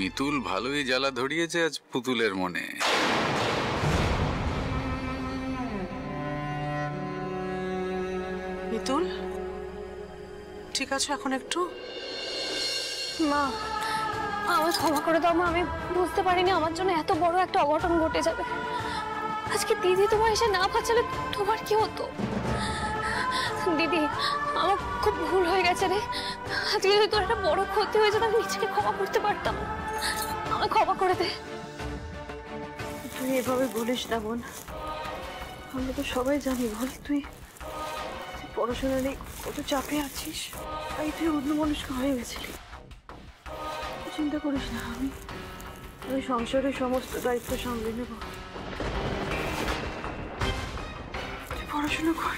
মিতুল ভালোই জ্বালা ধরিয়েছে আজ পুতুলের মনে। মিতুল ঠিক আছে এখন একটু? মা আমায় ক্ষমা করে দাও মা, আমি বুঝতে পারিনি আমার জন্য এত বড় একটা অঘটন ঘটে যাবে। আজকে দিদি তোমার এসে না বাঁচালে তোমার কি হতো? দিদি আমার খুব ভুল হয়ে গেছে রে, আজকে যদি তোর একটা বড় ক্ষতি হয়ে যেত আমি নিজেকে ক্ষমা করতে পারতাম। আমায় ক্ষমা করে দে। তুই এভাবে বলিস না বোন, আমরা তো সবাই জানি বল তুই পড়াশোনা নেই কত চাপে আছিস, তাই তুই অন্যমনস্ক হয়ে গেছিলি। চিন্তা করিস না, আমি সংসারের সমস্ত দায়িত্ব সামলে নেব। তুই পড়াশোনা কর,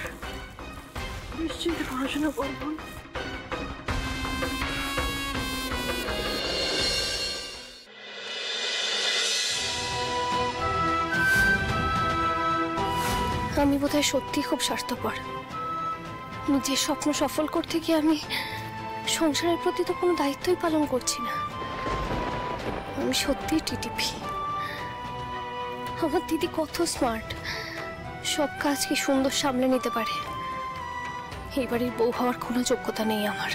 নিশ্চিন্তে পড়াশোনা কর বোন। আমি বোধহয় সত্যি খুব স্বার্থপর। নিজের স্বপ্ন সফল করতে গিয়ে আমি সংসারের প্রতি তো কোনো দায়িত্বই পালন করছি না। আমি সত্যি টিটিপি। আমার দিদি কত স্মার্ট, সব কাজ কি সুন্দর সামলে নিতে পারে। এই বাড়ির বউ হওয়ার কোনো যোগ্যতা নেই আমার।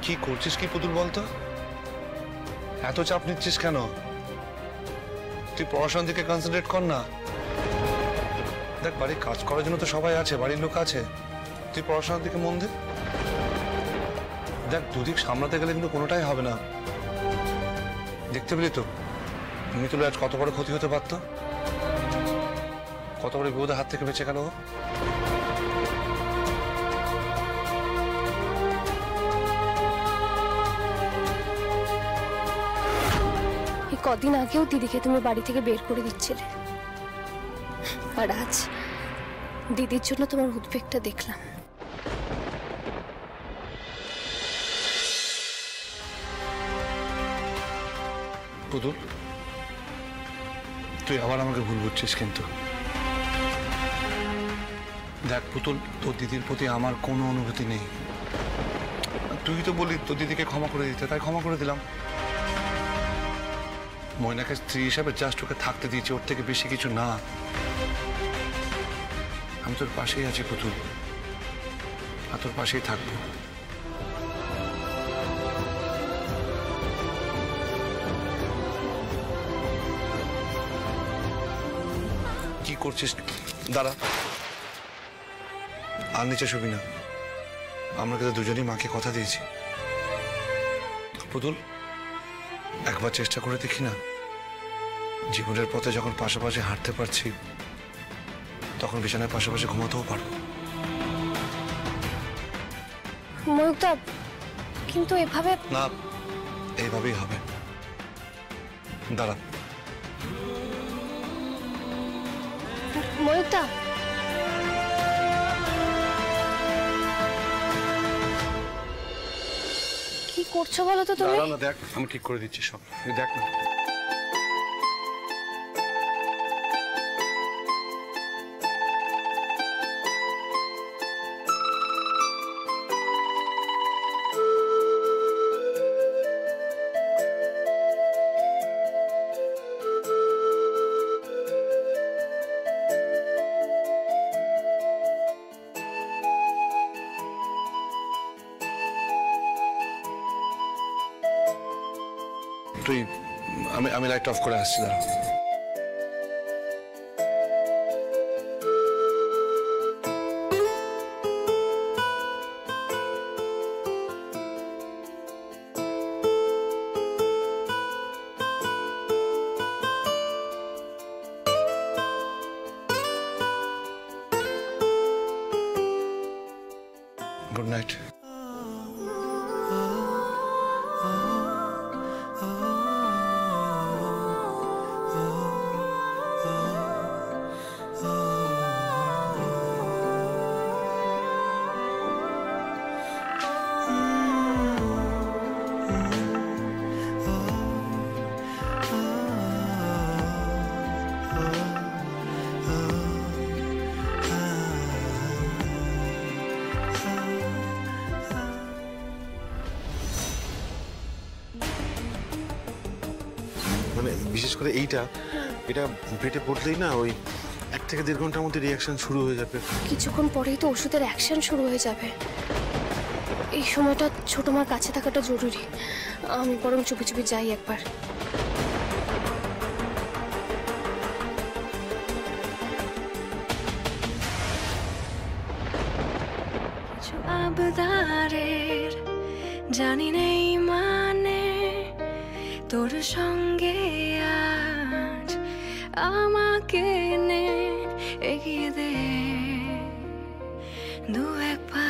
কি করছিস কি পুতুল বলতো? এত চাপ নিচ্ছিস কেন? তুই পড়াশোনার দিকে কনসেন্ট্রেট কর না। দেখ বাড়ির কাজ করার জন্য তো সবাই আছে, বাড়ির লোক আছে, তুই পড়াশোনার দিকে মন দে। দেখ দুদিক সামলাতে গেলে কিন্তু কোনোটাই হবে না। দেখতে পেলি তো মিতুলের আজ কত বড় ক্ষতি হতে পারত, কত বড় বিপদের হাত থেকে বেঁচে গেল। কদিন আগেও দিদিকে তুমি বাড়ি থেকে বের করে দিচ্ছিলে, আর আজ দিদির জন্য তোমার উদ্বেগটা দেখলাম। পুতুল তুই আবার আমাকে ভুল বুঝছিস কিন্তু। দেখ পুতুল, তোর দিদির প্রতি আমার কোনো অনুভূতি নেই। তুই তো বলি তোর দিদিকে ক্ষমা করে দিতে, তাই ক্ষমা করে দিলাম। ময়নাকে স্ত্রী হিসাবে জাস্ট ওকে থাকতে দিয়েছি, ওর থেকে বেশি কিছু না। আমি তোর পাশেই আছি পুতুল, আর তোর পাশেই থাকবো। কি করছিস? দাঁড়া, আর নিচে শুবি না। আমরা কিন্তু দুজনেই মাকে কথা দিয়েছি। পুতুল একবার চেষ্টা করে দেখি না, জীবনের পথে যখন পাশাপাশি হাঁটতে পারছি তখন বিছানায় পাশাপাশি ঘুমাতেও পারবো। ময়ূকদা কিন্তু এভাবে না, এইভাবেই হবে। দাঁড়া। ময়ূকদা কি করছো বলো তো তুমি? না দেখ, আমি ঠিক করে দিচ্ছি সব, দেখ না। তুই আমি লাইট অফ করে আসছি, দাঁড়া। Good night. মানে বিশেষ করে এটা পেটে পড়লেই না ওই 1 থেকে 1.5 ঘন্টার মধ্যে রিয়াকশন শুরু হয়ে যাবে। কিছুক্ষণ পরেই তো ওষুধের অ্যাকশন শুরু হয়ে যাবে। এই সময়টা ছোট মার কাছে থাকাটা জরুরি। আমি বরং চুপি চুপি যাই একবার। আবদারের জানি নেই মানে তোর সঙ্গে আজ আমাকে নে এগিয়ে দে দু এক পা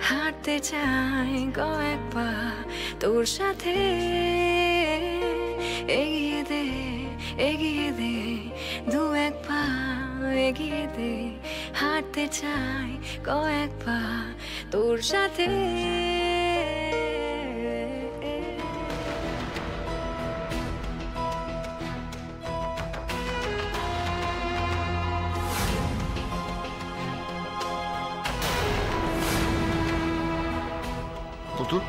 হাঁটতে চাই কয়েক পা তোর সাথে এগিয়ে দে দু এক পা এগিয়ে দে হাঁটতে চাই কয়েক পা তোর সাথে পুতুল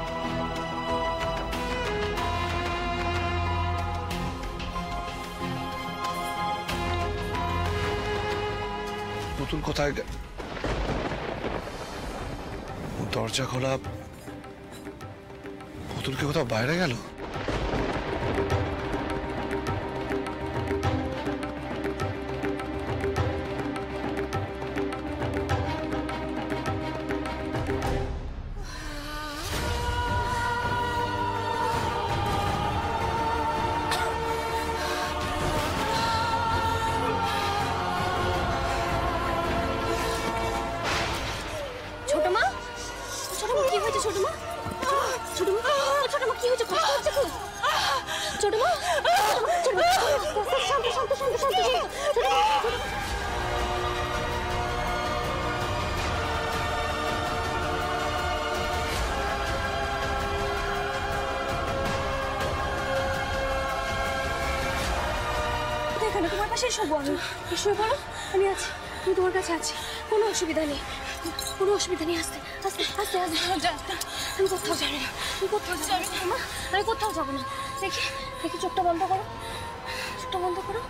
পুতুল কোথায় দরজা খোলা, পুতুলকে কোথাও বাইরে গেল? ছোট মা কি হয়েছে? ছোট মা কি হয়েছে? কষ্ট হচ্ছে খুব? ছোট মা শান্ত শান্ত শান্ত শান্ত ছোট মা। এখানে তোমার পাশে শোবো আমি। শুয়ে পড়ো, আমি আছি, আমি তোমার কাছে আছি। কোনো অসুবিধা নেই, কোনো অসুবিধা নেই। আস্তে আস্তে আস্তে আস্তে আমি কোথাও যাবো না, আমি কোথাও যাবো না। দেখি চোখটা বন্ধ করো, চোখটা বন্ধ করো।